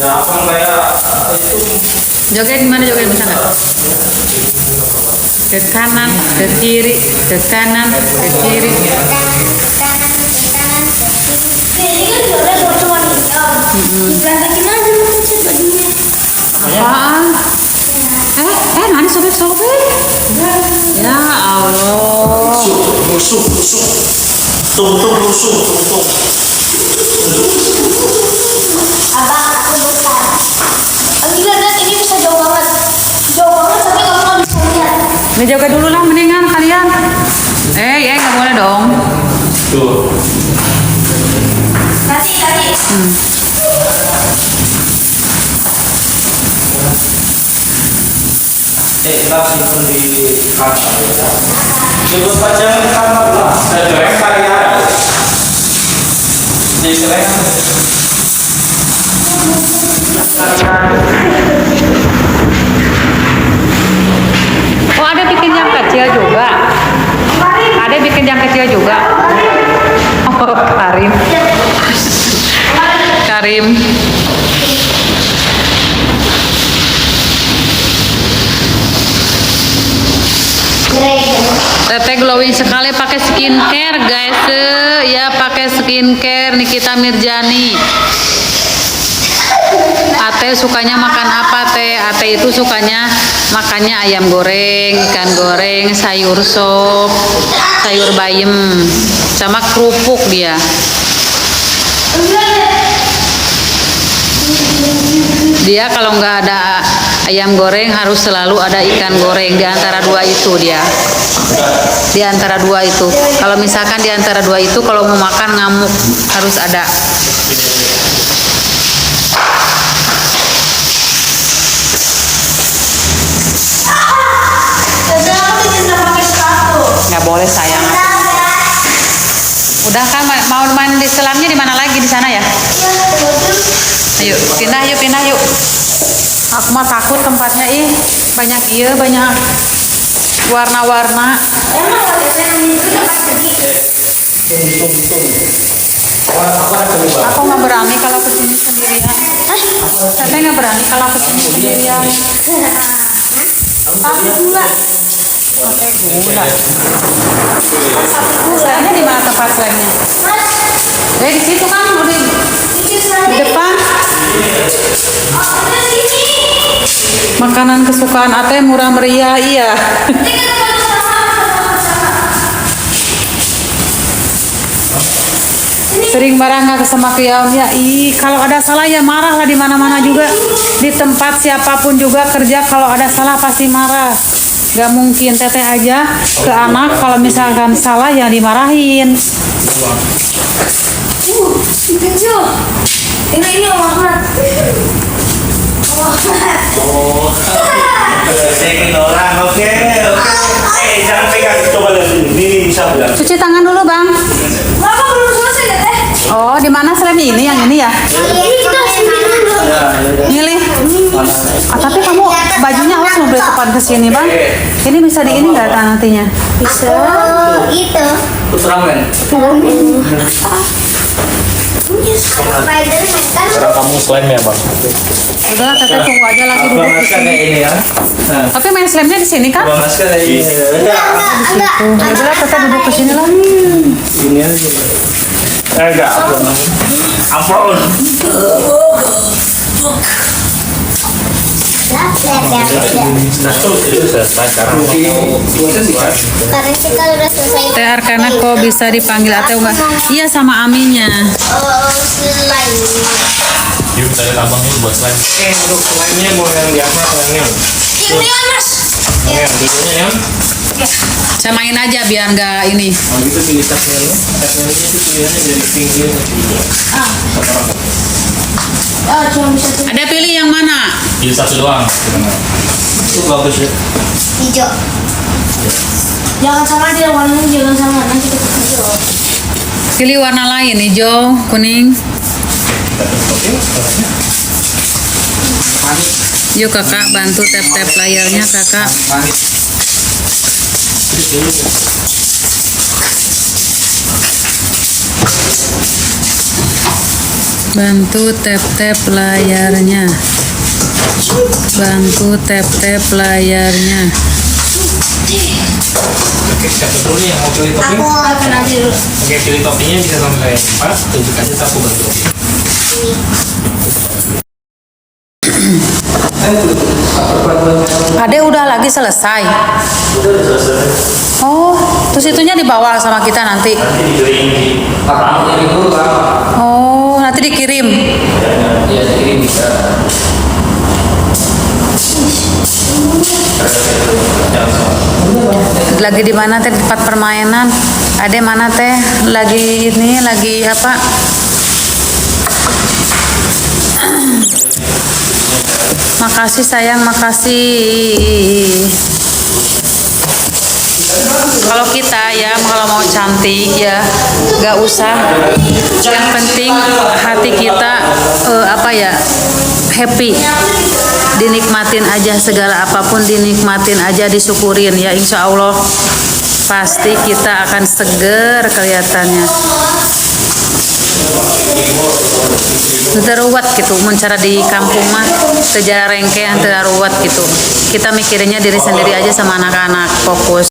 Apa kayak itu? Joget gimana, joget bisa nggak? Ke kanan, ke kiri, ke kanan, ke kiri. Ini kan juga ada warna berantakin aja lu cat bajunya. Apaan? Mana sobek-sobek? Ya Allah. Rusuk. Tung rusuk. Abang, aku besar. Lihat, ini bisa jauh banget. Jauh banget tapi kamu nggak bisa lihat. Ini joget dulu lah mendingan kalian. Nggak boleh dong. Tuh. Kasih. Kita simpan di kamar ya. Coba pajang di kamar lah. Saya jelek kali ya. Jadi jelek. Oh, ada bikin yang kecil juga. Ada bikin yang kecil juga. Oh, Karim. Teteh glowing sekali pakai skincare guys. Ya pakai skincare Nikita Mirjani. Ate sukanya makan apa teh? Ate itu sukanya makannya ayam goreng, ikan goreng, sayur sop, sayur bayam, sama kerupuk dia. Dia kalau nggak ada ayam goreng harus selalu ada ikan goreng, di antara dua itu dia. Di antara dua itu. Kalau misalkan di antara dua itu kalau mau makan ngamuk harus ada. Nggak boleh sayang. Udah kan mau main di selamnya di mana lagi di sana ya? Ayo pindah yuk. Aku mah takut tempatnya banyak warna-warna. Emang ada yang itu tempat pergi. Aku nggak berani kalau kesini sendirian. Saya nggak berani kalau kesini sendirian. Pakai gula. Pakai gula. Slamnya di mana tempat slamnya? Di situ kan udah di depan. Makanan kesukaan Ate murah meriah, iya. Sering marah nggak sama Kiaun ya? Kalau ada salah ya marah lah di mana-mana juga. Di tempat siapapun juga kerja kalau ada salah pasti marah. Gak mungkin teteh aja ke anak kalau misalkan salah ya dimarahin. Ini Muhammad. Orang oke. Jangan pegang, coba lihat ini bisa bilang. Cuci tangan dulu bang. Bapak belum selesai ya teh? Oh di mana slamnya ini yang ini ya? Ini kita harus pilih dulu. Milih. Tapi kamu bajunya harus mobil depan ke sini bang. Ini bisa di ini nggak nantinya? Bisa. Itu. Ultraman. Spiderman kan. Sekarang kamu slam ya bang. Udah teteh tunggu aja lagi duduk di sini. Kayak ini ya. Tapi main slamnya di sini kan? Masker kayak ini. Enggak. Udah teteh duduk ke sini lah. Ini aja. Enggak. Ampun. Nah, itu selesai sekarang. Karena kita udah selesai. Teh Arkana kok bisa dipanggil atau enggak? Iya sama Aminya. Slime. Yuk kita lihat abang ini buat slime. Untuk slime-nya mau yang di apa yang Ini mas. yang dulunya ya. Samain aja biar nggak ini. Kalau gitu pilih tasnya lu. Tasnya ini tuh pilihannya dari pinggir ke tiga. Oh, cuma bisa tuh. Ada pilih yang mana? Pilih satu doang. Itu bagus ya. Hijau. Jangan sama dia warnanya, jangan sama, nanti kita hijau. Pilih warna lain, hijau, kuning. Yuk kakak bantu tap-tap layarnya kakak. Bantu tap-tap layarnya. Bantu tap-tap layarnya. Oke, siapa dulu nih yang mau pilih topping? Aku nanti dulu. Oke, pilih toppingnya bisa sampai 4, tunjuk aja aku bantu. Ade udah lagi selesai. Udah selesai. Oh, terus itunya dibawa sama kita nanti. Nanti dikirim di aparatnya dulu kan. Oh, nanti dikirim. Ya, dikirim bisa. Lagi di mana teh, tempat permainan? Ade mana teh? Lagi ini, lagi apa? Makasih sayang, makasih. Kalau kita ya, kalau mau cantik ya, gak usah. Yang penting hati kita apa ya, happy. Dinikmatin aja, segala apapun dinikmatin aja, disyukurin ya. Insya Allah pasti kita akan seger kelihatannya. Teruat gitu, mencara di kampung mah sejarah rengkean teruat gitu. Kita mikirinnya diri sendiri aja sama anak-anak, fokus.